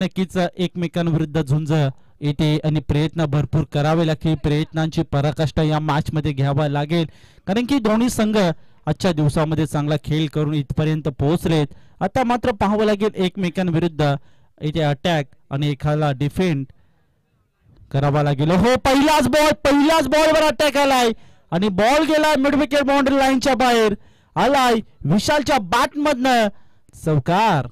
नक्कीच एकमेकांविरुद्ध झुंज येते आणि प्रयत्न भरपूर करावे लागतील. प्रयत्नांची पराकाष्ठा या मॅच मध्ये घ्यावा लागेल, कारण की दोन्ही संघ आजच्या दिवसामध्ये चांगला खेळ करून इथपर्यंत पोहोचलेत. आता मात्र पाहावं लागेल एकमेकांविरुद्ध इथे अटॅक आणि एखादा डिफेंड करावा लागेल. हो, पहिल्याच बॉलवर अटॅक आलाय आणि बॉल गेलाय मिड विकेट बाउंड्री लाईनच्या बाहेर. आलाय विशालच्या बॅट मधनं चौकार.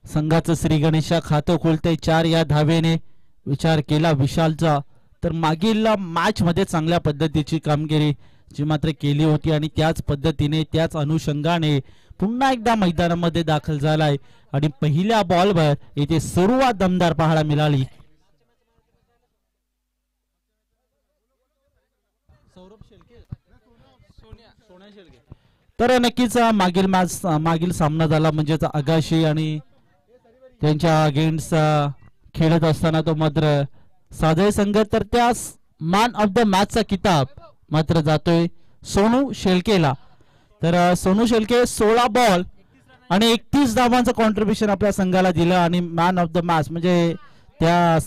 संघाचं श्री गणेशा खातं खोलतंय 4 या धावेने. विचार केला विशालचा तर मागील मॅच मध्ये चांगल्या पद्धतीची कामगिरी जी मात्र केली होती आणि त्याच पद्धतीने त्याच अनुषंगाने पुन्हा एकदा मैदानामध्ये दाखल झालाय आणि पहिल्या बॉलवर इथे सुरुवात दमदार पाहायला मिळाली. तर नक्कीच मागील सामना झाला म्हणजेच आगाशी आणि त्यांच्या अगेन्स्ट खेळत असताना तो मात्र साजय संघ तर त्या मॅन ऑफ द मॅचचा किताब मात्र जातोय सोनू शेळकेला. तर सोनू शेळके 16 बॉल आणि 31 धावांचं कॉन्ट्रीब्युशन आपल्या संघाला दिलं आणि मॅन ऑफ द मॅच म्हणजे त्या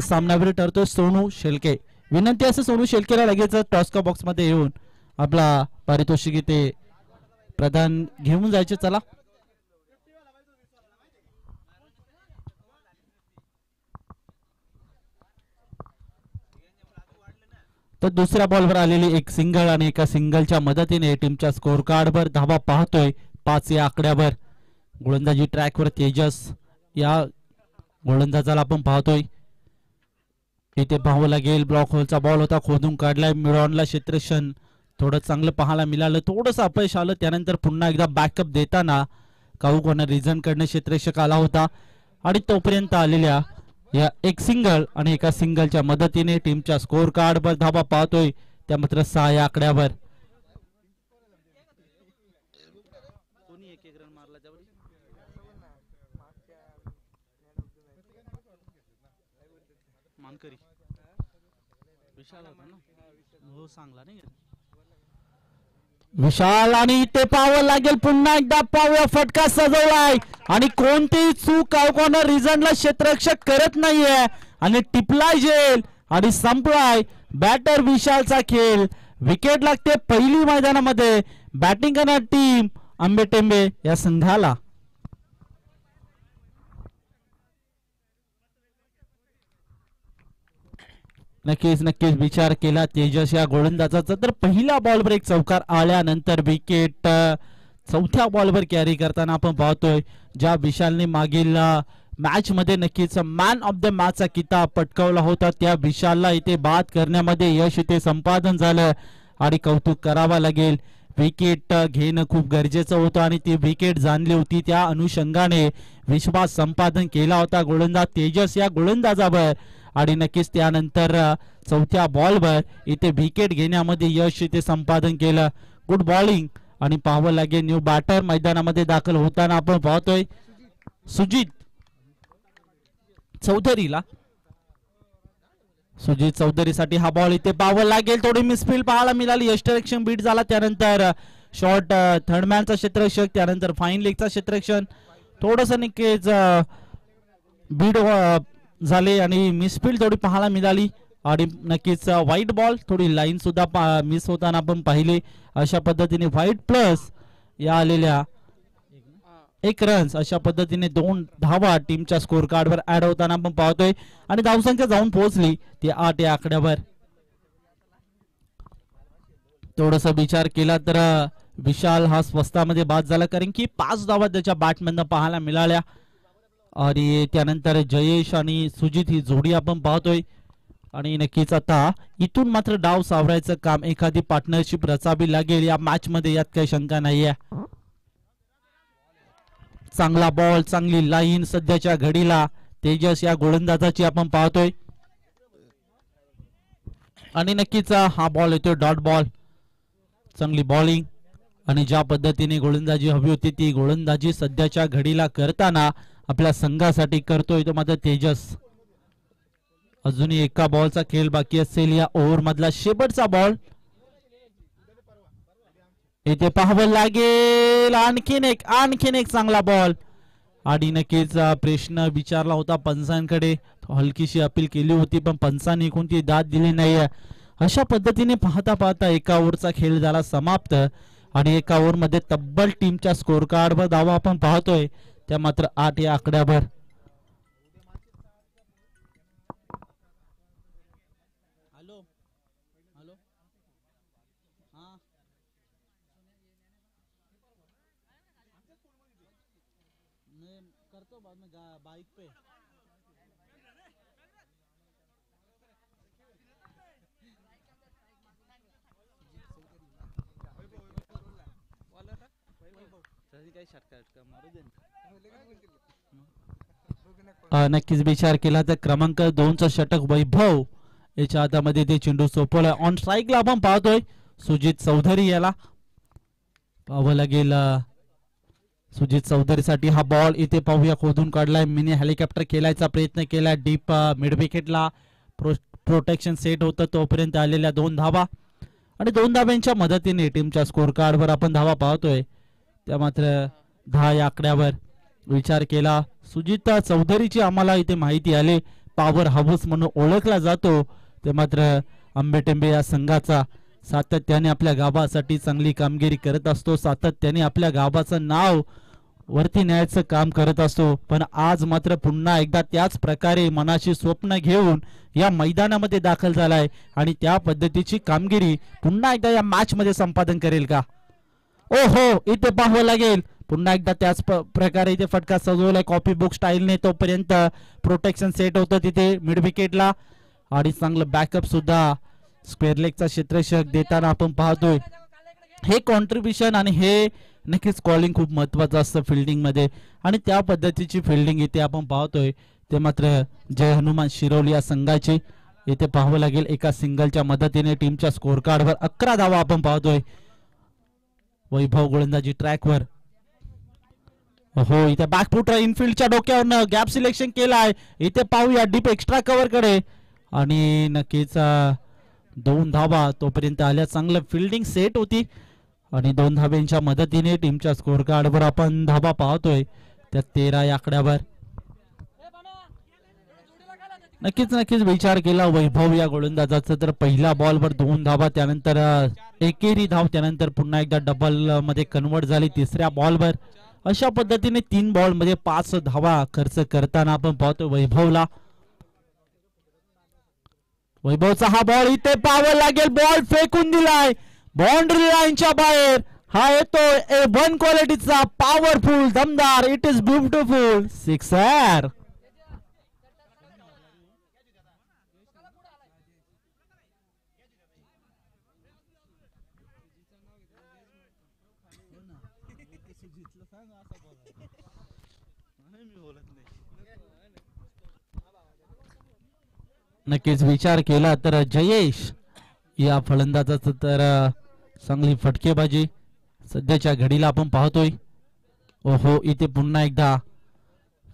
सामनावीर ठरतोय सोनू शेळके. विनंती असे सोनू शेळकेला लगेच टॉस्का बॉक्स मध्ये येऊन आपला पारितोषिक इथे प्रदान घेऊन जायचे. चला तर दुसऱ्या बॉलवर आलेली एक सिंगल आणि एका सिंगलच्या मदतीने टीमच्या स्कोर कार्डवर धावा पाहतोय 5 या आकड्यावर. गोलंदाजी ट्रॅकवर तेजस या गोलंदाजाला आपण पाहतोय. इथे पाहावं लागेल ब्लॉक होलचा बॉल होता, खोदून काढलाय मिडॉनला क्षेत्ररक्षण थोडं चांगलं पाहायला मिळालं. थोडंसं अपयश आलं, त्यानंतर पुन्हा एकदा बॅकअप देताना काऊ कॉर्नर रिझन कडनं क्षेत्ररक्षक आला होता आणि तोपर्यंत आलेल्या या एक सिंगल आणि एका सिंगलच्या मदतीने टीमच्या स्कोर कार्डवर धावा पाहतोय त्या मात्र 6 या आकड्यावर. विशाल आणि ते पाहावं लागेल पुन्हा एकदा पाहूया फटका सजवलाय आणि कोणतीही चूक कॉर्नर रिझनला क्षेत्ररक्षक करत नाहीये आणि टिपलाय जेल आणि संपलाय बॅटर विशालचा खेळ. विकेट लागते पहिली मैदानामध्ये बॅटिंग करणार टीम आंबेटेंबे या संघाला. नक्कीच विचार केला तेजस या गोलंदाजाचा तर पहिल्या बॉलवर एक चौकार आल्यानंतर विकेट चौथ्या बॉलवर कॅरी करताना आपण पाहतोय ज्या विशालने मागील मॅच मध्ये नक्कीच मॅन ऑफ द मॅचचा किताब पटकावला होता त्या विशालला इथे बाद करण्यामध्ये यश इथे संपादन झालं आणि कौतुक करावा लागेल. विकेट घेणं खूप गरजेचं होतं आणि ती विकेट जाणली होती, त्या अनुषंगाने विश्वास संपादन केला होता गोलंदाज तेजस या गोलंदाजावर आणि नक्कीच त्यानंतर चौथ्या बॉलवर इथे विकेट घेण्यामध्ये यश इथे संपादन केलं. गुड बॉलिंग आणि पाहावं लागेल न्यू बॅटर मैदानामध्ये दाखल होताना आपण पाहतोय सुजित चौधरीसाठी हा बॉल इथे पाहावं लागेल. थोडी मिसफील्ड पाहायला मिळाली, यष्टरक्षण बीट झाला, त्यानंतर शॉर्ट थर्डमॅनचा क्षेत्ररक्षक, त्यानंतर फाईन लेगचा क्षेत्ररक्षण थोडस नक्कीच बीट झाले आणि मिसफील्ड थोडी पाहायला मिळाली आणि नक्कीच व्हाईट बॉल थोडी लाईन सुद्धा मिस होताना आपण पाहिले. अशा पद्धतीने व्हाईट प्लस या आलेल्या 1 रन्स अशा पद्धतीने 2 धावा टीमच्या स्कोर कार्डवर ऍड होताना आपण पाहतोय आणि धावसंख्या जाऊन पोहोचली ती 8 या आकड्यावर. थोडासा विचार केला तर विशाल हा स्वस्तामध्ये बाद झाला कारण की 5 धावा त्याच्या बॅटमधनं पाहायला मिळाल्या आणि त्यानंतर जयेश आणि सुजित ही जोडी आपण पाहतोय आणि नक्कीच आता इथून मात्र डाव सावरायचं काम एखादी पार्टनरशिप रचावी लागेल या मॅच मध्ये, यात काही शंका नाहीये. चांगला बॉल, चांगली लाईन सध्याच्या घडीला तेजस या गोलंदाजाची आपण पाहतोय आणि नक्कीच हा बॉल येतोय डॉट बॉल. चांगली बॉलिंग आणि ज्या पद्धतीने गोलंदाजी हवी होती ती गोलंदाजी सध्याच्या घडीला करताना आपल्या संघासाठी करतोय तो मात्र तेजस. अजूनही एका बॉलचा खेळ बाकी असेल या ओव्हर मधला शेवटचा बॉल इथे पाहावं लागेल आणखीन एक चांगला बॉल. आणि नक्कीच प्रश्न विचारला होता पंचांकडे, हलकीशी अपील केली होती पण पंचांनी कोणती दाद दिली नाही. अशा पद्धतीने पाहता पाहता एका ओव्हरचा खेळ झाला समाप्त आणि एका ओव्हर मध्ये तब्बल टीमच्या स्कोर कार्डवर धावा आपण पाहतोय त्या मात्र 8 या आकड्यावर. बाइक पे नक्कीच विचार केला तर क्रमांक 2चा षटक वैभव याच्या हातामध्ये ते चेंडू सोपवला. ऑन स्ट्राईकला आपण पाहतोय सुजित चौधरी याला पाहावं लागेल. सुजित चौधरीसाठी हा बॉल इथे पाहूया खोदून काढलाय. मिनी हेलिकॉप्टर खेळायचा प्रयत्न केला डीप मिड विकेटला. प्रोटेक्शन सेट होतं तोपर्यंत आलेल्या 2 धावा आणि 2 धाव्यांच्या मदतीने टीमच्या स्कोर कार्डवर आपण धावा पाहतोय त्या मात्र 10 या आकड्यावर. विचार केला सुजित चौधरीची आम्हाला इथे माहिती आली, पॉवर हाऊस म्हणून ओळखला जातो ते मात्र आंबेटेंबे या संघाचा सातत्याने आपल्या गावासाठी चांगली कामगिरी करत असतो, सातत्याने आपल्या गावाचं नाव वरती न्यायचं काम करत असतो. पण आज मात्र पुन्हा एकदा त्याच प्रकारे मनाची स्वप्न घेऊन या मैदानामध्ये दाखल झालाय आणि त्या पद्धतीची कामगिरी पुन्हा एकदा या मॅच मध्ये संपादन करेल का? ओहो, इथे पाहावं लागेल पुन्हा एकदा त्याच प्रकारे इथे फटका सजवलाय कॉपी बुक स्टाईलने. तोपर्यंत प्रोटेक्शन सेट होतं तिथे मिड विकेटला आणि चांगलं बॅकअप सुद्धा स्क्वेअर लेगचा क्षेत्ररक्षक देताना आपण पाहतोय. हे कॉन्ट्रीब्युशन आणि हे नक्कीच कॉलिंग खूप महत्वाचं असतं फिल्डिंग मध्ये आणि त्या पद्धतीची फिल्डिंग इथे आपण पाहतोय ते मात्र जय हनुमान शिरोली या संघाची. इथे पाहावं लागेल एका सिंगलच्या मदतीने टीमच्या स्कोर कार्डवर 11 धावा आपण पाहतोय. वैभव गोलंदाजी ट्रॅकवर. हो, इथे बॅकफुटर इनफिल्डच्या डोक्यावर गॅप सिलेक्शन केलाय. इथे पाहूया डीप एक्स्ट्रा कव्हर कडे आणि नक्कीच 2 धावा तोपर्यंत आल्या. चांगलं फिल्डिंग सेट होती आणि 2 धाव्यांच्या मदतीने टीमच्या स्कोर कार्डवर आपण धावा पाहतोय त्या 13 या आकड्यावर. नक्कीच विचार केला वैभव या गोलंदाजाचा तर पहिल्या बॉलवर 2 धावा, त्यानंतर एकेरी धाव, त्यानंतर पुन्हा एकदा डबल मध्ये कन्वर्ट झाली 3ऱ्या बॉलवर. अशा पद्धतीने 3 बॉल मध्ये 5 धावा खर्च करताना आपण पाहतो वैभवला. वैभवचा हा बॉल इथे पाहावं लागेल, बॉल फेकून दिलाय बाउंड्री लाईनच्या बाहेर. हा येतो A1 क्वालिटीचा पॉवरफुल दमदार, इट इज ब्युटिफुल सिक्सर. नक्कीच विचार केला तर जयेश या फलंदाजाचं तर चांगली फटकेबाजी सध्याच्या घडीला आपण पाहतोय. ओहो, इथे पुन्हा एकदा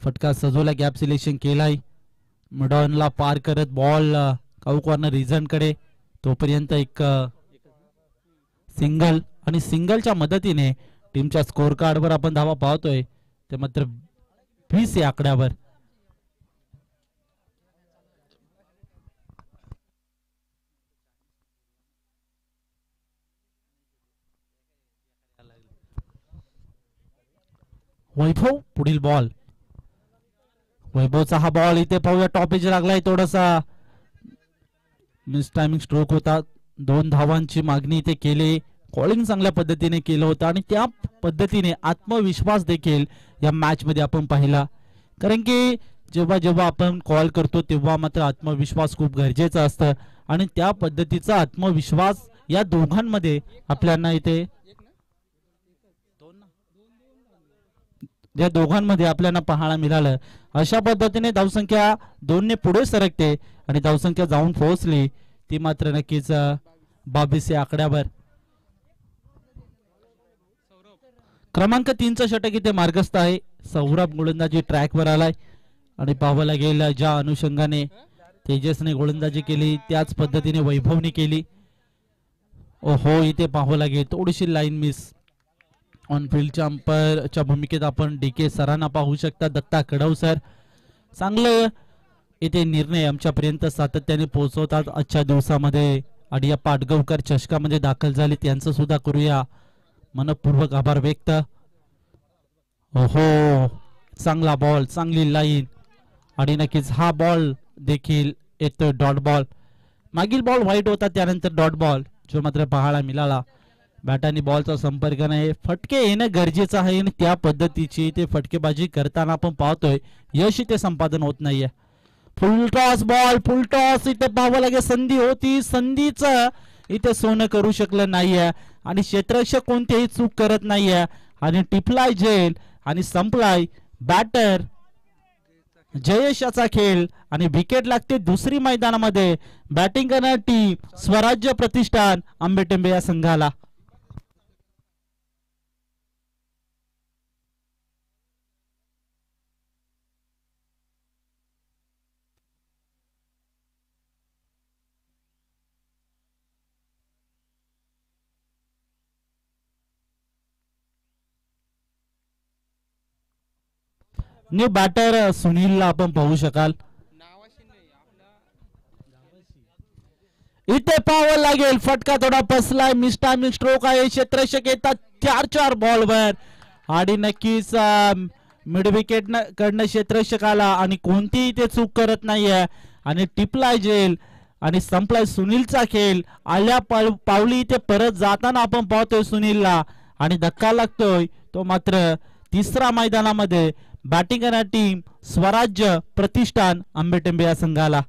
फटका सजवला, गॅप सिलेक्शन केलाय मिडॉनला पार करत बॉल काऊ कॉर्नर रिझन कडे. तोपर्यंत एक सिंगल आणि सिंगलच्या मदतीने टीमच्या स्कोर कार्डवर आपण धावा पाहतोय ते मात्र 20 या आकड्यावर. वैभव पुढील बॉल. वैभवचा हा बॉल इथे पाहूया टॉप एज लागलाय, थोडासा मिस टायमिंग स्ट्रोक होता. 2 धावांची मागणी इथे केली, कॉलिंग चांगल्या पद्धतीने केलं होतं आणि त्या पद्धतीने आत्मविश्वास देखील या मॅच मध्ये आपण पाहिला. कारण की जेव्हा जेव्हा आपण कॉल करतो तेव्हा मात्र आत्मविश्वास खूप गरजेचा असतं आणि त्या पद्धतीचा आत्मविश्वास या दोघांमध्ये आपल्याला इथे या दोघांमध्ये आपल्याला पाहायला मिळालं. अशा पद्धतीने धावसंख्या 2 ने पुढे सरकते आणि धावसंख्या जाऊन पोहोचली ती मात्र नक्कीच 22 या आकड्यावर. क्रमांक 3चं षटक इथे मार्गस्थ आहे. सौरभ गोलंदाजी ट्रॅकवर आलाय आणि पाहावं लागेल ज्या अनुषंगाने तेजसने गोलंदाजी केली त्याच पद्धतीने वैभवने केली. ओहो, इथे पाहावं लागेल थोडीशी लाईन मिस. ऑन फील्डच्या अंपायरच्या भूमिकेत आपण DK सरांना पाहू शकता, दत्ता कडव सर. चांगलं इथे निर्णय आमच्यापर्यंत सातत्याने पोहोचवतात आजच्या दिवसामध्ये. आणि या पाटगावकर चषकामध्ये दाखल झाले त्यांचं सुद्धा करूया मनपूर्वक आभार व्यक्त. ओहो, चांगला बॉल, चांगली लाईन. आणि नक्कीच हा बॉल देखील येतोय डॉट बॉल. मागील बॉल व्हाईट होता, त्यानंतर डॉट बॉल जो मात्र पाहायला मिळाला. बॅट आणि बॉलचा संपर्क नाही, फटके येणं गरजेचं आहे आणि त्या पद्धतीची ते फटकेबाजी करताना आपण पाहतोय यश इथे संपादन होत नाहीये. फुल टॉस बॉल, फुल टॉस. इथे पाहावं लागेल, संधी होती, संधीचं इथे सोनं करू शकलं नाहीये आणि क्षेत्ररक्षक कोणतीही चूक करत नाहीये आणि टिपलाय जेल आणि संपलाय बॅटर जयेशाचा खेळ आणि विकेट लागते दुसरी मैदानामध्ये. बॅटिंग करणार टीम स्वराज्य प्रतिष्ठान आंबेटेंबे या संघाला. न्यू बॅटर सुनीलला आपण पाहू शकाल. इथे पाहावं लागेल, फटका थोडा बसलाय, मिस्टायमिंग स्ट्रोक आहे. क्षेत्ररक्षक येतात 4 बॉलवर आणि नक्कीच मिड विकेट कडनं क्षेत्ररक्षकाला आणि कोणतीही ते चूक करत नाहीये आणि टिपलाय जेल आणि संपलाय सुनीलचा खेळ. आल्या पावली इथे परत जाताना आपण पाहतोय सुनीलला आणि धक्का लागतोय तो मात्र तिसरा मैदानामध्ये. बॅटिंग करणार टीम स्वराज्य प्रतिष्ठान आंबेटेंबे या संघाला.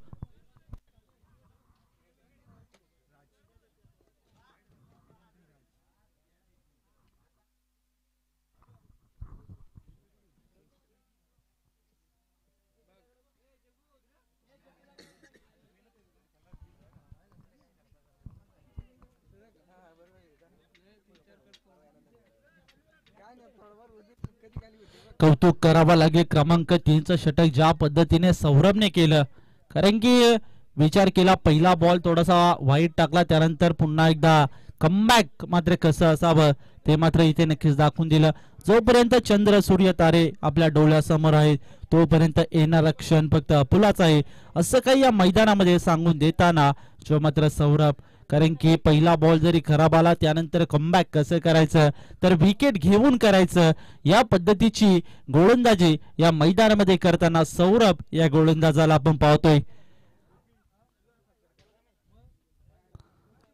कौतुक करावं लागेल क्रमांक 3चं षटक ज्या पद्धतीने सौरभने केलं. कारण की विचार केला, पहिला बॉल थोडासा वाईट टाकला, त्यानंतर पुन्हा एकदा कमबॅक मात्र कसं असावं ते मात्र इथे नक्कीच दाखवून दिलं. जोपर्यंत चंद्र सूर्य तारे आपल्या डोळ्यासमोर आहेत तोपर्यंत येणारा क्षण फक्त अपुलाच आहे असं काही या मैदानामध्ये सांगून देताना जो मात्र सौरभ, कारण की पहिला बॉल जरी खराब आला त्यानंतर कमबॅक कसं करायचं तर विकेट घेऊन करायचं या पद्धतीची गोलंदाजी या मैदानामध्ये करताना सौरभ या गोलंदाजाला आपण पाहतोय.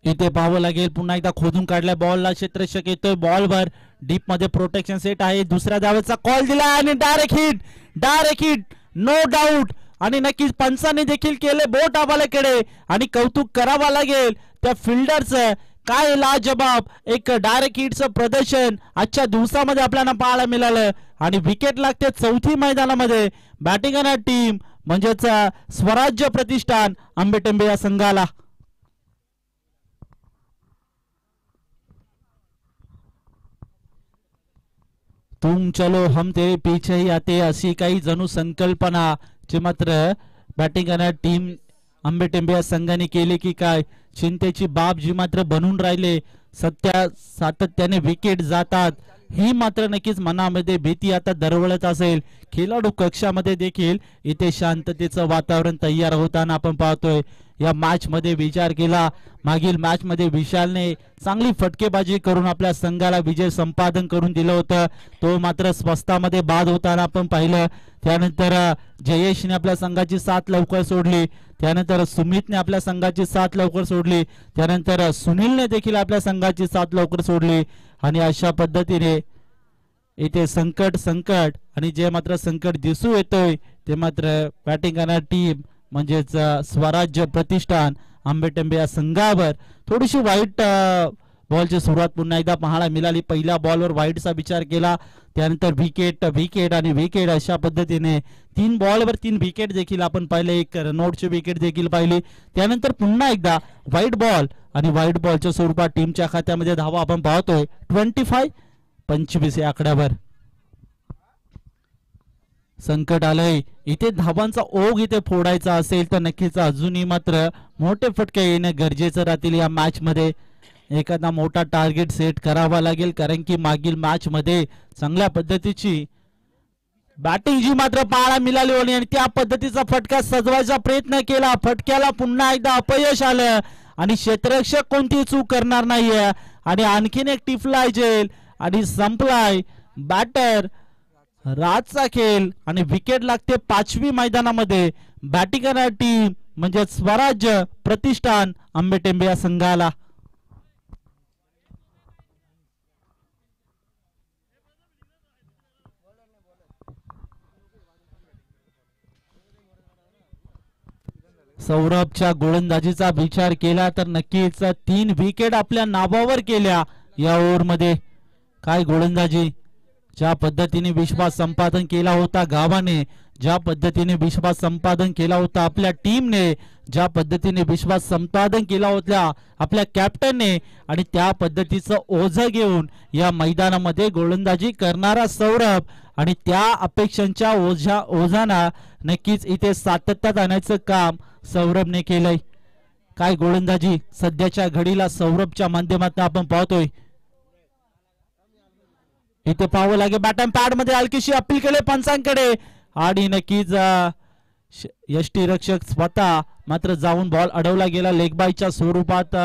इथे पाहावं लागेल, पुन्हा एकदा खोदून काढल्या बॉलला, क्षेत्ररक्षक येतोय बॉलवर, डीप मध्ये प्रोटेक्शन सेट आहे. दुसऱ्या धावेचा कॉल दिला आणि डायरेक्ट हिट नो डाऊट. आणि नक्कीच पंचाने देखील केले बोट आबालेकडे आणि कौतुक करावा लागेल त्या फिल्डरचं. काय लाजबाब एक डायरेक्ट हिटचं प्रदर्शन आजच्या दिवसामध्ये आपल्याला पाहायला मिळालं आणि विकेट लागते चौथी मैदानामध्ये. बॅटिंग करणार टीम म्हणजेच स्वराज्य प्रतिष्ठान आंबेटेंबे या संघाला. तुम चलो हम तेरे पीछे ही आते अशी काही जणू संकल्पना जी मात्र बॅटिंग करणार टीम आंबेटेंबे या संघाने केली की काय. चिंतेची बाब जी मात्र बनून राहिले, सातत्याने विकेट जातात ही मात्र नक्कीच मनामध्ये भीती आता दरवळत असेल. खेळाडू कक्षामध्ये देखील इथे शांततेचं वातावरण तयार होताना आपण पाहतोय. या मॅच मध्ये विचार केला, मागील मॅच मध्ये विशालने चांगली फटकेबाजी करून आपल्या संघाला विजय संपादन करून दिलं होतं, तो मात्र स्वस्तामध्ये बाद होताना आपण पाहिलं. त्यानंतर जयेशने आपल्या संघाची साथ लवकर सोडली, त्यानंतर सुमितने आपल्या संघाची साथ लवकर सोडली, त्यानंतर सुनीलने देखील आपल्या संघाची साथ लवकर सोडली आणि अशा पद्धतीने इथे संकट आणि जे मात्र संकट दिसू येतोय ते मात्र बॅटिंग करणार टीम म्हणजेच स्वराज्य प्रतिष्ठान आंबेटेंबे या संघावर थोडीशी वाईट बॉलची सुरुवात पुन्हा एकदा पाहायला मिळाली. पहिल्या बॉलवर वाईटचा विचार केला, त्यानंतर विकेट आणि विकेट अशा पद्धतीने 3 बॉलवर 3 विकेट देखील आपण पाहिले, एक रनआउटची विकेट देखील पाहिली. त्यानंतर पुन्हा एकदा व्हाईट बॉल आणि व्हाईट बॉलच्या स्वरूपात टीमच्या खात्यामध्ये धावा आपण पाहतोय 25 या आकड्यावर. संकट आलंय इथे, धावांचा ओघ इथे फोडायचा असेल तर नक्कीच अजूनही मात्र मोठे फटके येणे गरजेचं राहतील या मॅच मध्ये. एखादा मोठा टार्गेट सेट करावा लागेल, कारण की मागील मॅच मध्ये चांगल्या पद्धतीची बॅटिंग जी मात्र पाहायला मिळाली होती आणि त्या पद्धतीचा फटका सजवायचा प्रयत्न केला. फटक्याला पुन्हा एकदा अपयश आलं आणि क्षेत्ररक्षक कोणती चूक करणार नाहीये आणि आणखीन एक टिफलाय जेल आणि संपलाय बॅटर राजचा खेळ आणि विकेट लागते 5वी मैदानामध्ये. बॅटिंग करणारी टीम म्हणजे स्वराज्य प्रतिष्ठान आंबेटेंबे या संघाला. सौरभच्या गोलंदाजीचा विचार केला तर नक्कीच 3 विकेट आपल्या नावावर केल्या या ओव्हरमध्ये. काय गोलंदाजी, ज्या पद्धतीने विश्वास संपादन केला होता गावाने, ज्या पद्धतीने विश्वास संपादन केला होता आपल्या टीमने, ज्या पद्धतीने विश्वास संपादन केला होता आपल्या कॅप्टनने आणि त्या पद्धतीचं ओझं घेऊन या मैदानामध्ये गोलंदाजी करणारा सौरभ आणि त्या अपेक्षांच्या ओझाना नक्कीच इथे सातत्यात आणायचं काम सौरभने केलंय. काय गोलंदाजी सध्याच्या घडीला सौरभच्या माध्यमातून आपण पाहतोय. इथे पाहावं लागेल बॅटन पॅड मध्ये हलकीशी अपील केले पंचांकडे आणि नक्कीच यष्टीरक्षक स्वतः मात्र जाऊन बॉल अडवला गेला. लेग बायच्या स्वरूपात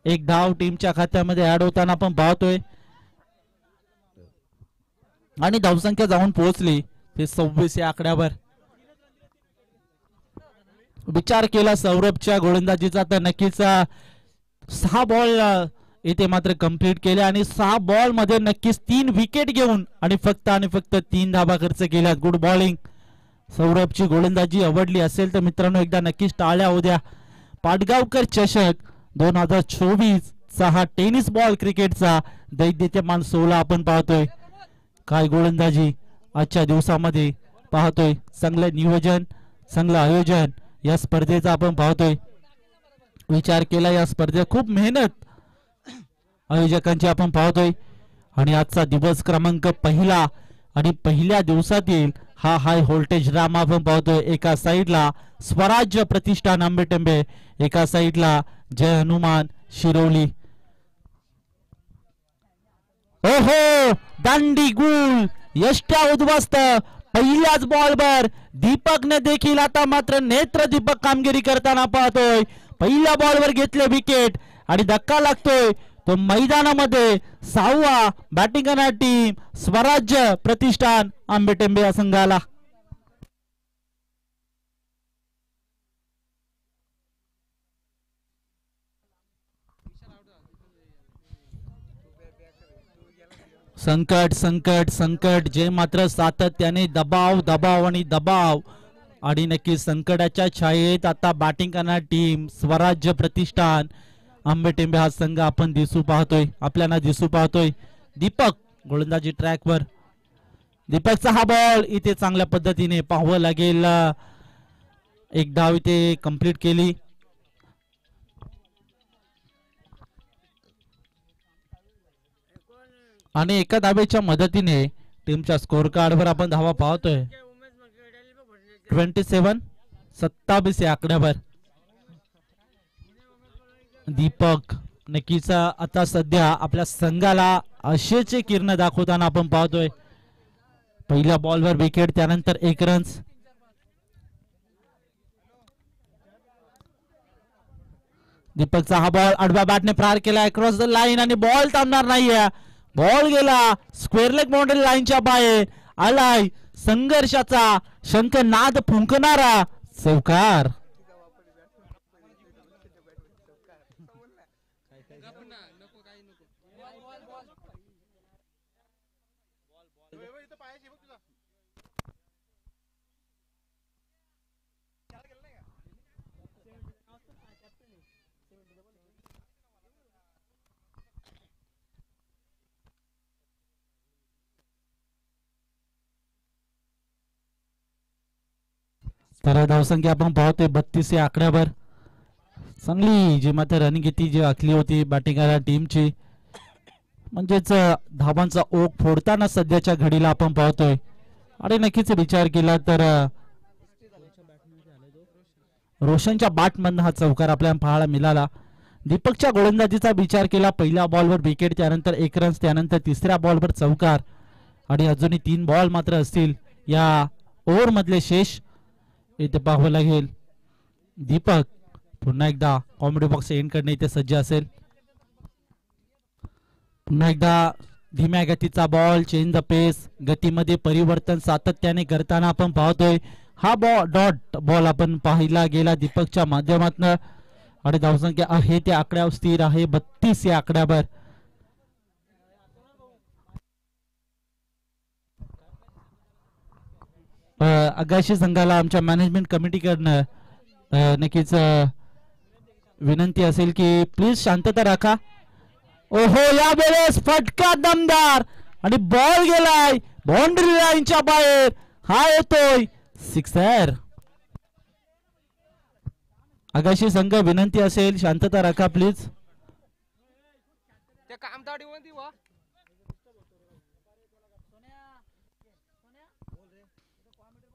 एक धाव टीमच्या खात्यामध्ये ऍड होताना आपण पाहतोय आणि धावसंख्या जाऊन पोहोचली ते 26 या आकड्यावर. विचार केला सौरभच्या गोलंदाजीचा तर नक्कीच 6 बॉल इथे मात्र कंप्लीट केले आणि 6 बॉल मध्ये नक्कीच 3 विकेट घेऊन आणि फक्त 3 धावा खर्च केल्या. Good bowling. सौरभची गोलंदाजी आवडली असेल तर मित्रांनो एकदा नक्कीच टाळ्या उद्या. पाटगावकर चषक 2024 चा हा टेनिस बॉल क्रिकेटचा दैदिप्यमान 16 आपण पाहतोय. काय गोलंदाजी आजच्या दिवसामध्ये पाहतोय. चांगलं नियोजन, चांगलं आयोजन या स्पर्धेचा आपण पाहतोय. विचार केला या स्पर्धेत, खूप मेहनत आयोजकांची आपण पाहतोय आणि आजचा दिवस क्रमांक पहिला आणि पहिल्या दिवसातील हा हाय व्होल्टेज ड्रामा आपण पाहतोय. एका साईडला स्वराज्य प्रतिष्ठान आंबेटेंबे, एका साईडला जय हनुमान शिरोली. ओहो, दांडी गुल, यष्ट्या उद्ध्वस्त. पहिल्याच बॉलवर दीपकने देखील आता मात्र नेत्र दीपक कामगिरी करताना पाहतोय. पहिल्या बॉलवर घेतले विकेट आणि धक्का लागतोय तो मैदानामध्ये 6वा बॅटिंग करणारी टीम स्वराज्य प्रतिष्ठान आंबेटेंबे या संघाला. संकट संकट संकट जे मात्र सातत्याने दबाव आणि नक्की संकटाच्या छायेत आता बॅटिंग करणारी टीम स्वराज्य प्रतिष्ठान आंबेटेंबे हा संघ आपण आपल्याला दिसू पाहतोय. दीपक गोलंदाजी ट्रॅकवर. दीपकचा हा बॉल इथे चांगल्या पद्धतीने पाहावं लागेल. एक धाव इथे कंप्लीट केली. आणि एका धावेच्या मदतीने टीमच्या स्कोर कार्डवर आपण धावा पाहतोय. 27 या आकड्यावर. दीपक नक्कीच आता सध्या आपल्या संघाला आशेचे किरण दाखवताना आपण पाहतोय. पहिल्या बॉलवर विकेट, त्यानंतर 1 रन्स. दीपकचा हा बॉल आडव्या बॅटने प्रहार केला अक्रॉस द लाईन आणि बॉल थांबणार नाहीये. बॉल गेला स्क्वेअर लेग बाउंड्री लाईनच्या बाहेर. आलाय संघर्षाचा शंखनाद फुंकणारा चौकार. तर धावसंख्या आपण पाहतोय 32 या आकड्यावर. चांगली जी मात्र रणनीती जी आखली होती बॅटिंग टीमची, म्हणजेच धावांचा ओघ फोडताना सध्याच्या घडीला आपण पाहतोय. आणि नक्कीच विचार केला तर रोशनच्या बॅटमधून हा चौकार आपल्याला पाहायला मिळाला. दीपकच्या गोलंदाजीचा विचार केला, पहिल्या बॉलवर विकेट, त्यानंतर 1 रन, त्यानंतर तिसऱ्या बॉलवर चौकार आणि अजूनही 3 बॉल मात्र असतील या ओव्हर मधले शेष. इथे पाहावं लागेल दीपक पुन्हा एकदा कॉमेडी बॉक्स एंड करणे इथे सज्ज असेल. पुन्हा एकदा धीम्या गतीचा बॉल, चेंज द पेस, गतीमध्ये परिवर्तन सातत्याने करताना आपण पाहतोय. हा डॉट बॉल आपण पाहिला गेला दीपकच्या माध्यमातून आणि धावसंख्या आहे त्या आकड्यावर स्थिर आहे 32 या आकड्यावर. आगाशी संघाला आमच्या मॅनेजमेंट कमिटीकडनं नक्कीच विनंती असेल की प्लीज शांतता राखा. ओहो, या वेळेस फटका दमदार आणि बॉल गेलाय बाउंड्री लाईनच्या बाहेर. हा येतोय सिक्सर. आगाशी संघ विनंती असेल शांतता राखा प्लीज.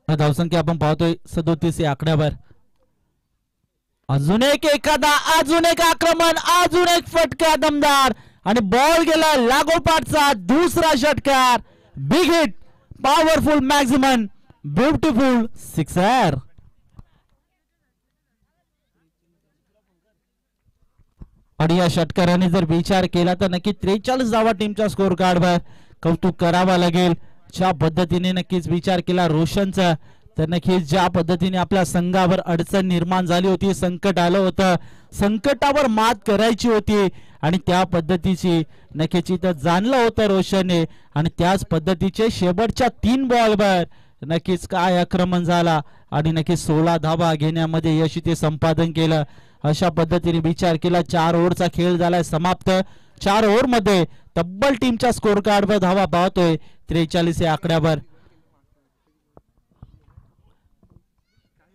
धावसंख्या आपण पाहतोय 37 या आकड्यावर. अजून एक एखादा, अजून एक आक्रमण, अजून एक फटका दमदार आणि बॉल गेला लागोपाठचा दुसरा षटकार. Big hit, powerful maximum, beautiful sixer. आणि या षटकाराने जर विचार केला तर नक्की 43 धावा टीमच्या स्कोर कार्डवर कौतुक करावा लागेल. ज्या पद्धतीने नक्कीच विचार केला रोशनचा, तर नक्कीच ज्या पद्धतीने आपल्या संघावर अडचण निर्माण झाली होती, संकट आलं होतं, संकटावर मात करायची होती आणि त्या पद्धतीची नक्कीच इथं जाणलं होतं रोशनने आणि त्याच पद्धतीचे शेवटच्या 3 बॉलवर नक्कीच काय आक्रमण झाला आणि नक्कीच 16 धावा घेण्यामध्ये यश ते संपादन केलं. अशा पद्धतीने विचार केला 4 ओव्हरचा खेळ झालाय समाप्त. 4 ओव्हर मध्ये तब्बल टीमच्या स्कोर कार्डवर धावा पाहतोय 43 या आकड्यावर.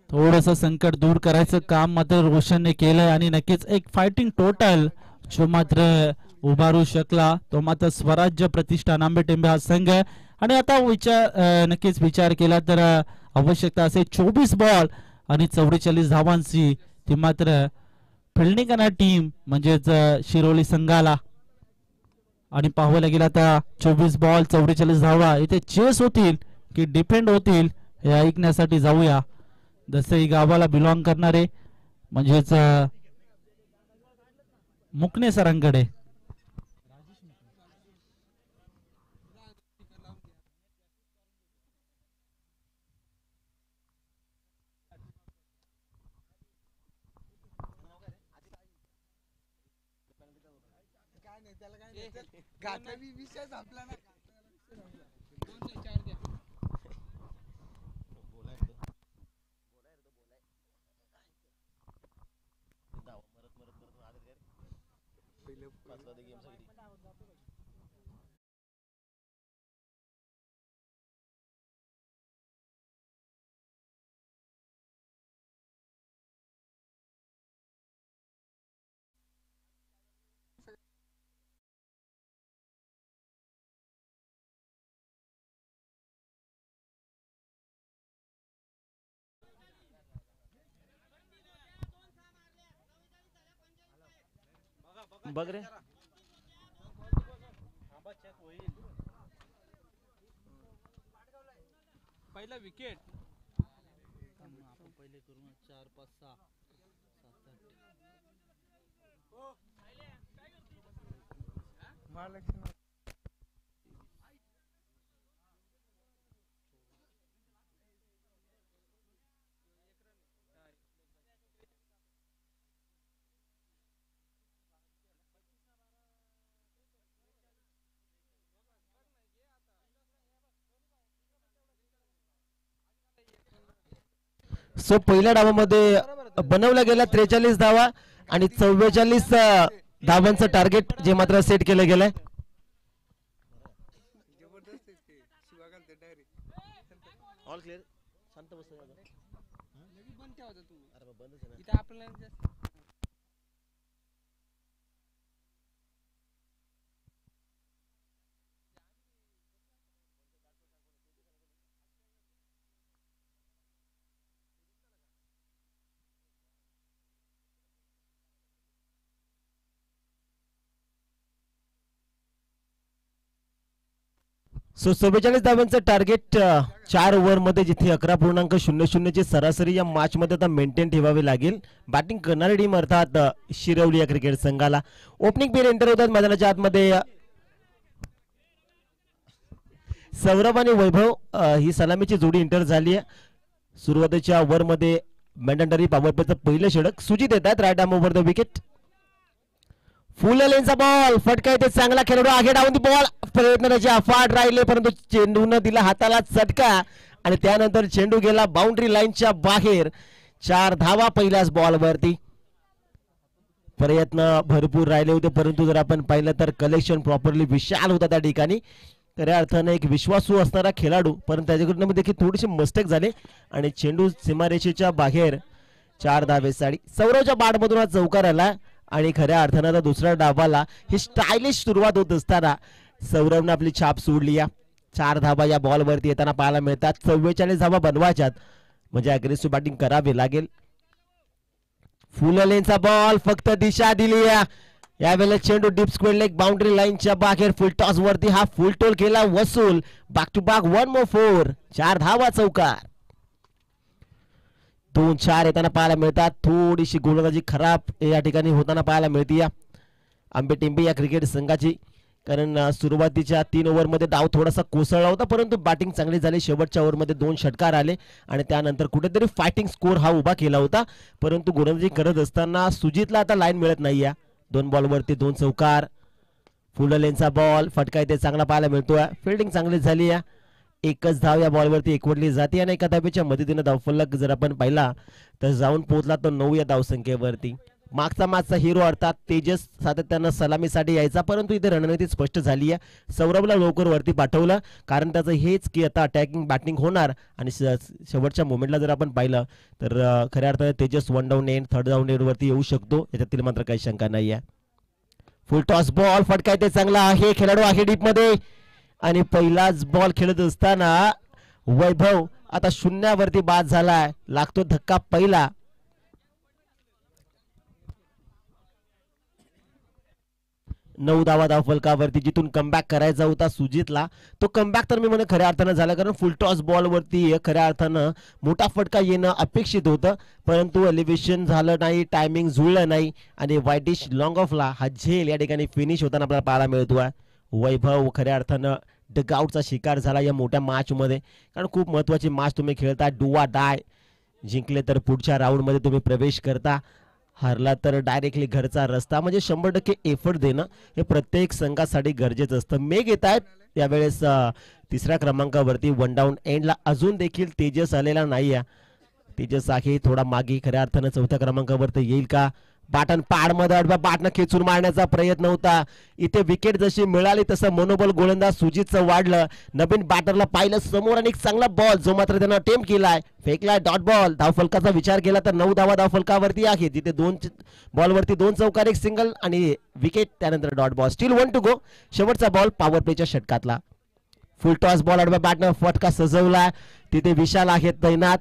थोडस संकट दूर करायचं काम मात्र रोशनने केलंय आणि नक्कीच एक फायटिंग टोटल जो मात्र उभारू शकला तो मात्र स्वराज्य प्रतिष्ठान आंबेटेंबे हा संघ. आणि आता नक्कीच विचार केला तर आवश्यकता असे 24 बॉल आणि 44 धावांची ती मात्र फिल्डिंग करणारी टीम म्हणजेच शिरोली संघाला. आणि पाहावं लागेल आता 24 बॉल 44 धावा इथे चेस होतील की डिफेंड होतील हे ऐकण्यासाठी जाऊया. जसे गावाला बिलॉंग करणारे म्हणजेच मुकणे सरांकडे. बघ रे पहिला विकेट आपण पहिले करू 4 5 6 7 8 सो पहिल्या डावामध्ये बनवला गेला 43 धावा आणि 44 धावांचं टार्गेट जे मात्र सेट केलं गेलंय. All clear. शांत बस. बंद ठेवता तू. अरे बंद इथे आपल्याला सो 44 धावांचं टार्गेट 4 ओव्हर मध्ये, जिथे 11.00 ची सरासरी या मॅच मध्ये आता मेंटेन ठेवावी लागेल बॅटिंग करणारी टीम अर्थात शिरवली या क्रिकेट संघाला. ओपनिंग पेअर एंटर होतात मैदानाच्या आतमध्ये. सौरभ आणि वैभव ही सलामीची जोडी एंटर झाली आहे. सुरुवातीच्या ओव्हर मध्ये मॅन्डेटरी पॉवर प्लेचं पहिलं षटक. सुजित येतात right arm over the wicket. Full लेनचा बॉल फटका येते, चांगला खेळाडू आगे डाऊन दी बॉल. प्रयत्न त्याचे अफाट राहिले परंतु चेंडून दिला हाताला चटका आणि त्यानंतर चेंडू गेला बाउंड्री लाईनच्या बाहेर. 4 धावा पहिल्याच बॉल वरती. प्रयत्न भरपूर राहिले होते परंतु जर आपण पाहिलं तर कलेक्शन प्रॉपरली विशाल होता त्या ठिकाणी. खऱ्या अर्थाने एक विश्वासू असणारा खेळाडू, परंतु त्याच्याकडून देखील थोडेसे मिस्टेक झाले आणि चेंडू सीमारेषेच्या बाहेर. 4 धावेसाठी सौरवच्या बॅटमधून हा चौकार आला आणि खऱ्या अर्थानं दुसऱ्या डावाला ही स्टायलिश सुरुवात होत असताना सौरवने आपली छाप सोडली. 4 धावा या बॉल वरती येताना पाहायला मिळतात. 44 धावा बनवायच्यात म्हणजे अग्रेसिव्ह बॅटिंग करावी लागेल. फुल लेनचा बॉल फक्त दिशा दिली. यावेळेला चेंडू डीप स्क्वेअर लेग बाउंड्री लाईनच्या बाहेर. फुल टॉस वरती हा फुल टोल केला वसूल. Back to back 1 more 4. 4 धावा चौकार. 2-4 येताना पाहायला मिळतात. थोडीशी गोलंदाजी खराब या ठिकाणी होताना पाहायला मिळते आंबेटिंबे या क्रिकेट संघाची, कारण सुरुवातीच्या 3 ओव्हरमध्ये डाव थोडासा कोसळला होता परंतु बॅटिंग चांगली झाली. शेवटच्या ओव्हरमध्ये 2 षटकार आले आणि त्यानंतर कुठेतरी फायटिंग स्कोर हा उभा केला होता परंतु गोलंदाजी करत असताना सुजितला आता लाईन मिळत नाहीये. 2 बॉलवरती 2 चौकार. फुल लेनचा बॉल फटका इथे चांगला पाहायला मिळतोय. फिल्डिंग चांगली झाली. एकच धाव या बॉलवरती एकवटली जाते आणि एका धावेच्या मदतीने धावफलक जर आपण पाहिला तर जाऊन पोहोचला तो 9 या धावसंख्येवरती. मागचा हिरो अर्थात तेजस सातत्यानं सलामीसाठी यायचा परंतु इथे रणनीती स्पष्ट झाली आहे. सौरभला लवकर वरती पाठवलं कारण त्याचं हेच की आता अटॅकिंग बॅटिंग होणार आणि शेवटच्या मोमेंटला जर आपण पाहिलं तर खऱ्या अर्थाने Tejas 1 down end 3rd down end वरती येऊ शकतो, याच्यातील मात्र काही शंका नाही आहे. फुल टॉस बॉल फटका इथे चांगला आहे. खेळाडू आहे डीप मध्ये आणि पहिलाच बॉल खेळत असताना वैभव आता 0 वरती बाद झालाय. लागतो धक्का पहिला. 9 धावा धावफलकावरती जिथून कमबॅक करायचा होता सुजितला. तो कमबॅक तर मी म्हणे खऱ्या अर्थानं झाला कारण फुल टॉस बॉल वरती खऱ्या अर्थानं मोठा फटका येणं अपेक्षित होतं परंतु एलिव्हेशन झालं नाही, टायमिंग जुळलं नाही आणि वाईटिश लॉंग ऑफला हा झेल या ठिकाणी फिनिश होताना आपल्याला पाहायला मिळतोय. वैभव खऱ्या अर्थानं डगआउटचा शिकार झाला या मोठ्या मॅच मध्ये, कारण खूप महत्वाची मॅच तुम्ही खेळता. Do or die. जिंकले तर पुढच्या राऊंड मध्ये तुम्ही प्रवेश करता, हरला तर डायरेक्टली घरचा रस्ता. म्हणजे 100% एफर्ट देणं हे प्रत्येक संघासाठी गरजेचं असतं. मेघ येत आहेत यावेळेस 3ऱ्या क्रमांकावरती. 1 डाऊन एंडला अजून देखील तेजस आलेला नाही. तेजस आहे थोडा मागे, खऱ्या अर्थानं 4थ्या क्रमांकावरती येईल का. बाटन पाड मध्ये अडवा बाटनं खेचून मारण्याचा प्रयत्न होता. इथे विकेट जशी मिळाली तसं मनोबल गोलंदाज सुजितचं वाढलं. नवीन बॅटरला पाहिलं समोर आणि एक चांगला बॉल जो मात्र त्यानं अटेम्प्ट केलाय, फेकलाय डॉट बॉल. धावफलकाचा विचार केला तर 9 धावा धावफलकावरती आहे, जिथे 2 बॉलवरती 2 चौकार 1 सिंगल आणि विकेट, त्यानंतर dot ball. Still 1 to go. शेवटचा बॉल पॉवर प्लेच्या षटकातला. फुल टॉस बॉल अडव्या बॅटनं फटका सजवला. तिथे विशाल आहे तैनात,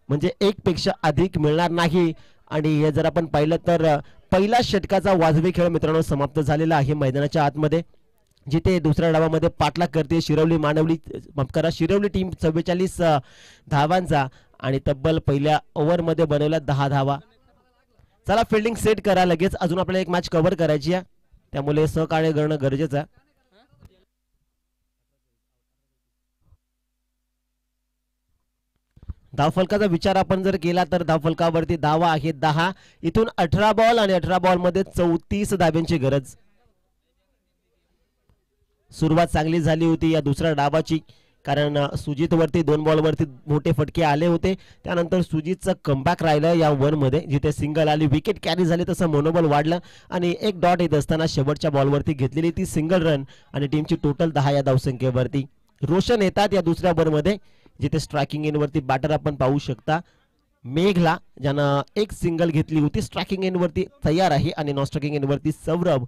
म्हणजे 1 पेक्षा अधिक मिळणार नाही. आणि हे जर आपण पाहिलं तर पहिला षटकाचा वाजवी खेळ मित्रांनो समाप्त झालेला आहे मैदानाच्या आतमध्ये, जिथे दुसऱ्या डावामध्ये पाठलाग करते शिरवली टीम 44 धावांचा आणि तब्बल पहिल्या ओव्हरमध्ये बनवल्या 10 धावा. चला फिल्डिंग सेट करा लगेच, अजून आपल्याला एक मॅच कव्हर करायची आहे त्यामुळे सहकार्य करणं गरजेचं आहे. धावफलकाचा विचार आपण जर केला तर धावफलकावरती धावा आहेत 10. इथून 18 बॉल आणि 18 बॉल मध्ये 34 धाब्यांची गरज. सुरुवात चांगली झाली होती या दुसऱ्या डावाची, कारण सुजित वरती 2 बॉलवरती मोठे फटके आले होते. त्यानंतर सुजितचं कमबॅक राहिलं या ओव्हर मध्ये, जिथे सिंगल आली, विकेट कॅरी झाली, तसं मनोबल वाढलं आणि एक डॉट येत असताना शेवटच्या बॉलवरती घेतलेली ती सिंगल रन आणि टीमची टोटल 10 या धावसंख्येवरती. रोशन येतात या दुसऱ्या ओव्हर मध्ये, जिथे स्ट्रायकिंग एंड वरती बॅटर आपण पाहू शकता मेघला, ज्यानं 1 सिंगल घेतली होती. स्ट्रायकिंग एंड वरती तयार आहे आणि नॉन स्ट्रायकिंग एंड वरती सौरभ,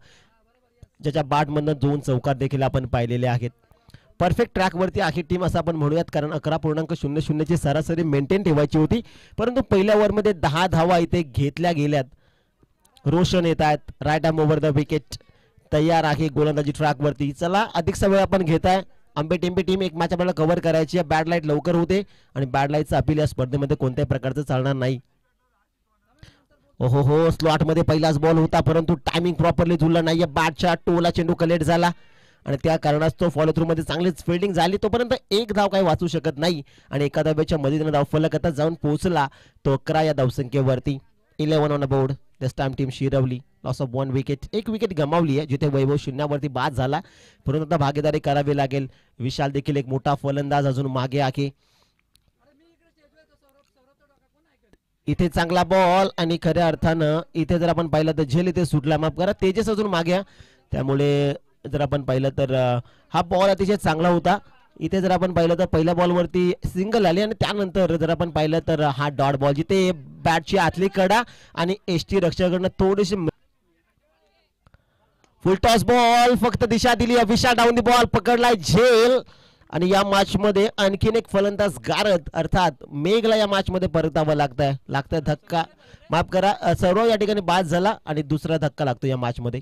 ज्याच्या बॅटमधनं 2 चौकार देखील आपण पाहिलेले आहेत. परफेक्ट ट्रॅक वरती आहे टीम असं आपण म्हणूयात, कारण 11.00 ची सरासरी मेंटेन ठेवायची होती परंतु पहिल्या ओव्हर मध्ये 10 धावा इथे घेतल्या गेल्यात. रोशन येत आहेत right arm over the wicket, तयार आहे गोलंदाजी ट्रॅक वरती. चला अधिकचा वेळ आपण घेताय आंबे टेंबे टीम एक मॅच आपल्याला कव्हर करायची आहे. बॅड लाईट लवकर होते आणि बॅड लाईटचं अपील या स्पर्धेमध्ये कोणत्याही प्रकारचं चालणार नाही. ओहो हो, स्लॉट मध्ये पहिलाच बॉल होता परंतु टायमिंग प्रॉपरली जुळलं नाहीये. बॅटच्या टोला चेंडू कलेक्ट झाला आणि त्या कारणास्तव फॉलो थ्रू मध्ये चांगलीच फिल्डिंग झाली. तोपर्यंत एक धाव काही वाचू शकत नाही आणि एका धाब्याच्या मदतीने धाव फलक आता जाऊन पोहोचला तो 11 या धावसंख्येवरती. 11 on board. This time team Shirwali loss of 1 wicket. एक विकेट गमावली आहे जिथे वैभव शून्यावरती बाद झाला परंतु आता भागीदारी करावी लागेल. विशाल देखील एक मोठा फलंदाज अजून मागे आहे. इथे चांगला बॉल आणि खऱ्या अर्थानं इथे जर आपण पाहिलं तर झेल इथे सुटला. माफ करा, तेजस अजून मागे. त्यामुळे जर आपण पाहिलं तर हा बॉल अतिशय चांगला होता. इथे जर आपण पाहिलं तर पहिल्या बॉलवरती सिंगल आली आणि त्यानंतर जर आपण पाहिलं तर हा डॉट बॉल जिथे बॅटची आतली कडा आणि एसटी रक्षकाकडनं थोडीशी फुल टॉस बॉल फक्त दिशा दिली. विशाल डाऊन दी बॉल पकडलाय झेल आणि या मॅच मध्ये आणखीन एक फलंदाज गारद अर्थात मेघला या मॅच मध्ये परतावं लागतंय धक्का. माफ करा, सर्व या ठिकाणी बाद झाला आणि दुसरा धक्का लागतो या मॅच मध्ये.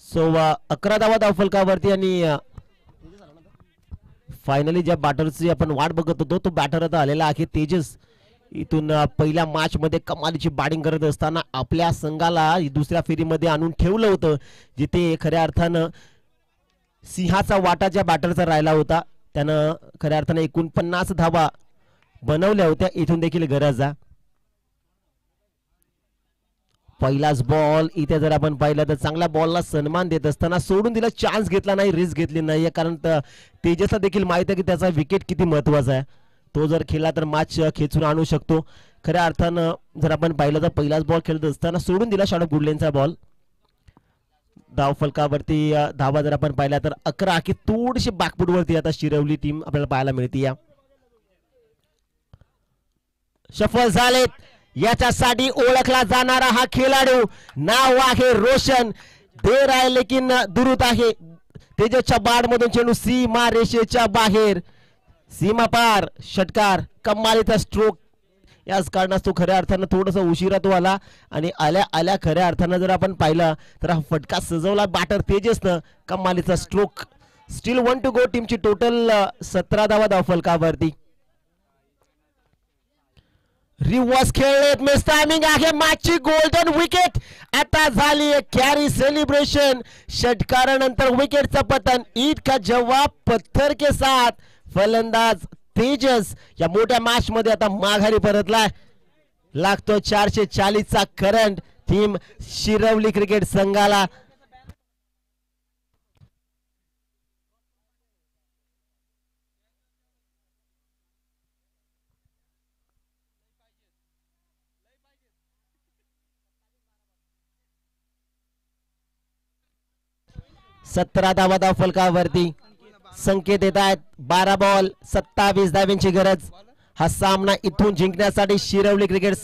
सो 11 धावा धावफलकावरती आणि फायनली ज्या बॅटरची आपण वाट बघत होतो तो बॅटर आता आलेला आहे तेजस. इथून पहिल्या मॅच मध्ये कमालीची बॅटिंग करत असताना आपल्या संघाला दुसऱ्या फेरीमध्ये आणून ठेवलं होतं जिथे खऱ्या अर्थानं सिंहाचा वाटा ज्या बॅटरचा राहिला होता त्यानं खऱ्या अर्थानं 49 धावा बनवल्या होत्या. इथून देखील गरज आहे. पहिलाच बॉल इथे जर आपण पाहिलं तर चांगल्या बॉलला सन्मान देत असताना सोडून दिला. चान्स घेतला नाही, रिस्क घेतली नाही कारण तेजसला देखील माहिती आहे की त्याचा विकेट किती महत्वाचा आहे. तो जर खेळला तर मॅच खेचून आणू शकतो. खऱ्या अर्थानं जर आपण पाहिलं तर पहिलाच बॉल खेळत असताना सोडून दिला शाडो गुडलेनचा बॉल. धाव फलकावरती धावा जर आपण पाहिल्या तर 11 की थोडीशी बॅकफूट वरती आता शिरवली टीम आपल्याला पाहायला मिळते. या सफल झालेत. याच्यासाठी ओळखला जाणारा हा खेळाडू नाव आहे रोशन. देर आहे लेकिन दुरुत आहे. तेजसच्या बाड मधून चेंडू सीमा रेषेच्या बाहेर, सीमा पार षटकार. कमालीचा स्ट्रोक. याच कारणास्तव खऱ्या अर्थानं थोडासा उशिरा तो आला आणि आल्या आल्या खऱ्या अर्थानं जर आपण पाहिलं तर हा फटका सजवला बॅटर तेजसनं. कमालीचा स्ट्रोक. Steel 1 to go. टीमची टोटल 17 धावा धावफलकावरती. रिवर्स खेळलेत. मिस टायमिंग आहे. मॅचची गोल्डन विकेट आता झाली कॅरी सेलिब्रेशन. षटकारानंतर विकेटचं पतन. ईद का जवाब पत्थर के साथ फलंदाज तेजस या मोठ्या मॅच मध्ये आता माघारी परतलाय. लागतो 440 चा करंट टीम शिरवली क्रिकेट संघाला. सतरा धावा धावफलकावरती. संकेत येत आहेत 12 बॉल 27 धावांची गरज. हा सामना इथून जिंकण्यासाठी शिरवली क्रिकेट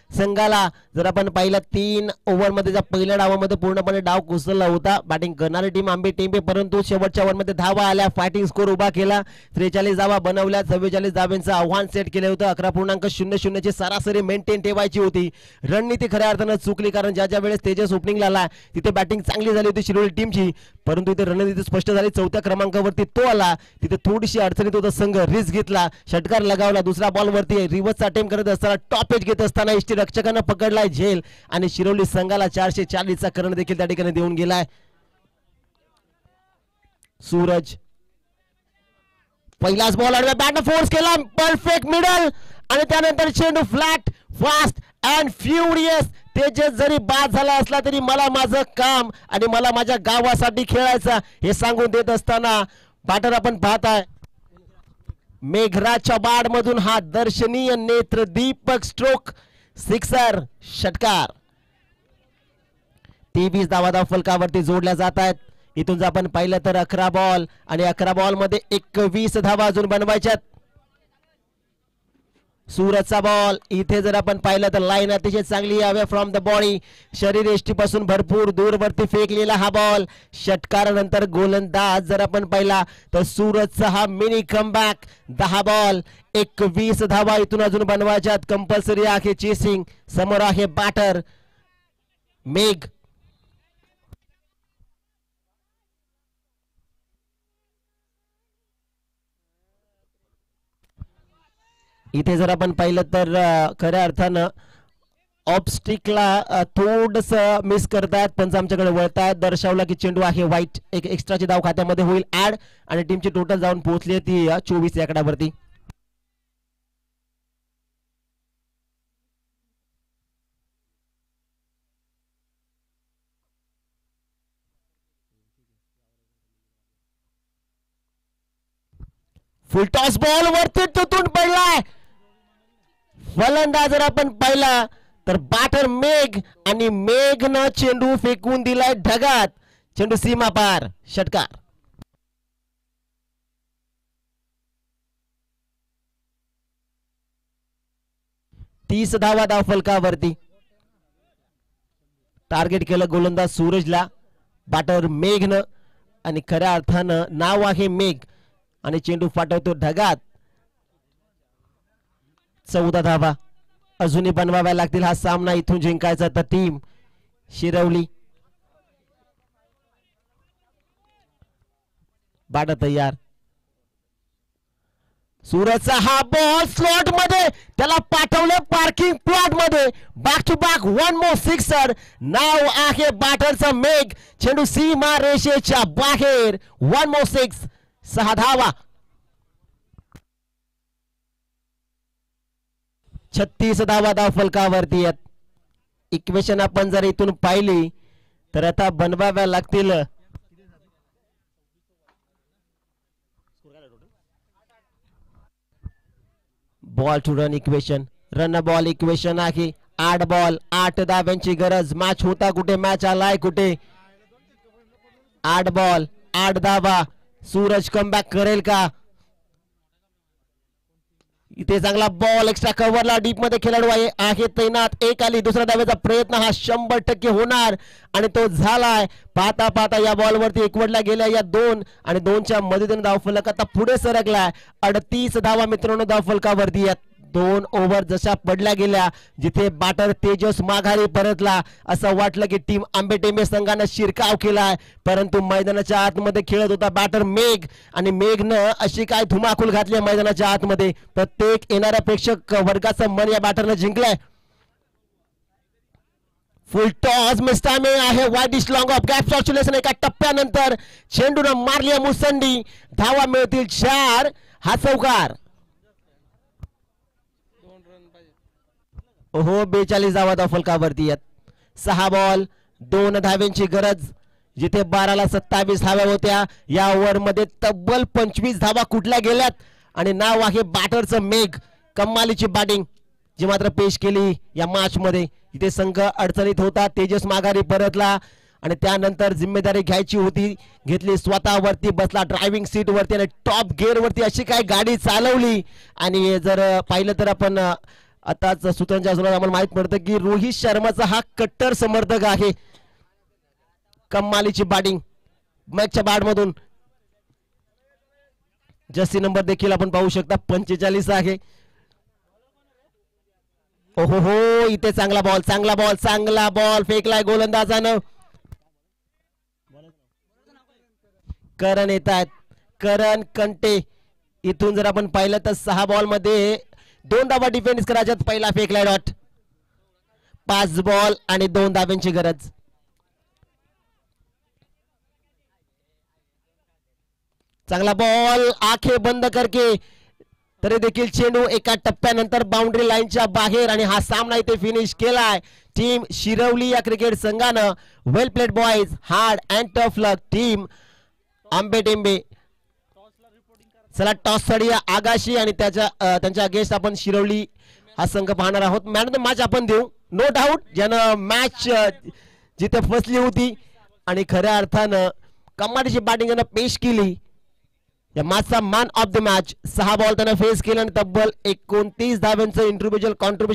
संघाला जर आपण पाहिलं 3 ओव्हरमध्ये ज्या पहिल्या डावामध्ये पूर्णपणे डाव कोसळला होता. बॅटिंग करणारी टीम आंबे टेंबे परंतु शेवटच्या ओव्हरमध्ये धावा आल्या. फायटिंग स्कोर उभा केला. 43 धावा बनवल्या. 44 धावांचं आव्हान सेट केलं होतं. 11.00 ची सरासरी मेंटेन ठेवायची होती. रणनीती खऱ्या अर्थानं चुकली कारण ज्या वेळेस तेजस ओपनिंगला आला तिथे बॅटिंग चांगली झाली होती शिरोली टीमची परंतु इथे रणनीती स्पष्ट झाली. 4थ्या क्रमांकावरती तो आला. तिथे थोडीशी अडचणीत होता संघ. रिस्क घेतला. षटकार लगावला. दुसऱ्या बॉलवरती रिव्हर्सचा अटेम्प्ट करत असताना टॉप एज घेत असताना एसटी रक्षकानं पकडलाय झेल आणि शिरोली संघाला 440 चा करण देखील त्या ठिकाणी देऊन गेलाय. सूरज पहिलाच बॉल आडव्या बॅटने फोर्स केला. परफेक्ट मिडल आणि त्यानंतर चेंडू flat fast and furious. Tejas जरी बाद झाला असला तरी मला माझं काम आणि मला माझ्या गावासाठी खेळायचं हे सांगून देत असताना बॅटर आपण पाहताय मेघराजच्या बाड मधून हा दर्शनीय नेत्र दीपक स्ट्रोक सिक्सर षटकार. 23 धावा धावफलकावरती जोडल्या जात आहेत. इथून जर आपण पाहिलं तर 11 बॉल आणि 11 बॉल मध्ये 21 धावा अजून बनवायच्यात. सूरजचा बॉल इथे जर आपण पाहिलं तर लाईन अतिशय चांगली अवे फ्रॉम द बॉडी शरीर एष्टीपासून भरपूर दूरवरती फेकलेला हा बॉल षटकारानंतर गोलंदाज जर आपण पाहिला तर सूरजचा हा मिनी कमबॅक 10 बॉल 21 धावा इथून अजून बनवायच्यात कंपल्सरी आहे चेसिंग समोर आहे बॅटर मेघ इथे जर आपण पाहिलं तर खऱ्या अर्थानं ऑफस्टिकला थोडस मिस करतात पण आमच्याकडे वळतात दर्शवला की चेंडू आहे वाईट एक एक्स्ट्राची धाव खात्यामध्ये होईल ऍड आणि टीमची टोटल जाऊन पोहोचली ती 24 या आकड्यावरती फुल टॉस बॉल वरती तुटून पडलाय फलंदाज जर आपण पाहिला तर बॅटर मेघ आणि मेघनं चेंडू फेकून दिलाय ढगात चेंडू सीमा पार षटकार तीस धावा धाव फलकावरती टार्गेट केलं गोलंदाज सूरजला बॅटर मेघनं आणि खऱ्या अर्थानं नाव आहे मेघ आणि चेंडू फाटवतो ढगात 14 धावा अजूनही बनवाव्या लागतील हा सामना इथून जिंकायचा तर टीम शिरवली बॅटर तयार सूरजचा हा बॉल स्लॉट मध्ये त्याला पाठवलं पार्किंग प्लॉट मध्ये back to back one more sixer नाव आहे बॅटरचं मेघ चेंडू सीमा रेषेच्या बाहेर वन मोर सिक्स 6 धावा 36 धावा धाव फलकावरती आहेत इक्वेशन आपण जर इथून पाहिली तर आता बनवाव्या लागतील ball to run equation run ball equation आहे 8 बॉल 8 धाव्यांची गरज मॅच होता कुठे मॅच आलाय कुठे 8 बॉल 8 धावा सूरज कमबॅक करेल का इथे चांगला बॉल एक्स्ट्रा कव्हरला डीप मध्ये खेळाडू आहे तैनात एक आली दुसऱ्या धावेचा प्रयत्न हा 100% होणार आणि तो झालाय पाहता पाहता या बॉल वरती एकवटला गेल्या या 2 आणि 2च्या मदतीने धाव फलक आता पुढे सरकलाय 38 धावा मित्रांनो धाव फलकावरती आहेत 2 ओव्हर जशा पडल्या गेल्या जिथे बॅटर तेजस माघारी परतला असं वाटलं की टीम आंबेटेंबे संघानं शिरकाव केलाय परंतु मैदानाच्या आतमध्ये खेळत होता बॅटर मेघ आणि मेघनं अशी काय धुमाकूल घातली मैदानाच्या आतमध्ये प्रत्येक येणाऱ्या प्रेक्षक वर्गाचं मन या बॅटरनं जिंकलंय फुल टॉस मिस्टामे आहे वाईडिश लॉंग ऑफ गॅप सॉर्च्युलेशन एका टप्प्यानंतर चेंडूनं मारली मुसंडी धावा मिळतील 4 हा चौकार ओहो 42 धावा धाव फलकावरती आहेत 6 बॉल 2 धाव्यांची गरज जिथे 12ला 27 धाव्या होत्या या ओव्हर मध्ये तब्बल 25 धावा कुठल्या गेल्यात आणि नाव आहे बॅटरचं मेघ कमालीची बॅटिंग जी मात्र पेश केली या मॅच मध्ये इथे संघ अडचणीत होता तेजस माघारी परतला आणि त्यानंतर जिम्मेदारी घ्यायची होती घेतली स्वतःवरती बसला ड्रायव्हिंग सीट वरती आणि टॉप गिअर वरती अशी काय गाडी चालवली आणि जर पाहिलं तर आपण आताच सूत्रांच्या आम्हाला माहित पडतं की रोहित शर्माचा हा कट्टर समर्थक आहे कमालीची बॅटिंग मॅचच्या बॅट मधून जर्सी नंबर देखील आपण पाहू शकता 45 आहे ओहो हो इथे चांगला बॉल फेकलाय गोलंदाजानं करण येत आहेत करण कंटे इथून जर आपण पाहिलं तर 6 बॉल मध्ये 2 धावा डिफेन्स करायच्यात पहिला फेकलाय डॉट 5 बॉल आणि 2 धाव्यांची गरज चांगला बॉल आखे बंद करके तरी देखील चेंडू एका टप्प्यानंतर बाउंड्री लाईनच्या बाहेर आणि हा सामना इथे फिनिश केलाय टीम शिरवली या क्रिकेट संघानं well played boys hard and tough luck team Ambetembe चला टॉस साठी आगाशी आणि त्यांच्या अगेन्स्ट आपण शिरवली हा संघ पाहणार आहोत मॅन ऑफ द मॅच आपण देऊ नो डाऊट ज्यानं मॅच जिथे फसली होती आणि खऱ्या अर्थानं कमालीची बॅटिंग पेश केली या मॅचचा man of the match 6 ball त्यानं फेस केला आणि तब्बल 29 धावांचं इंडिव्हिज्युअल कॉन्ट्रीब्युशन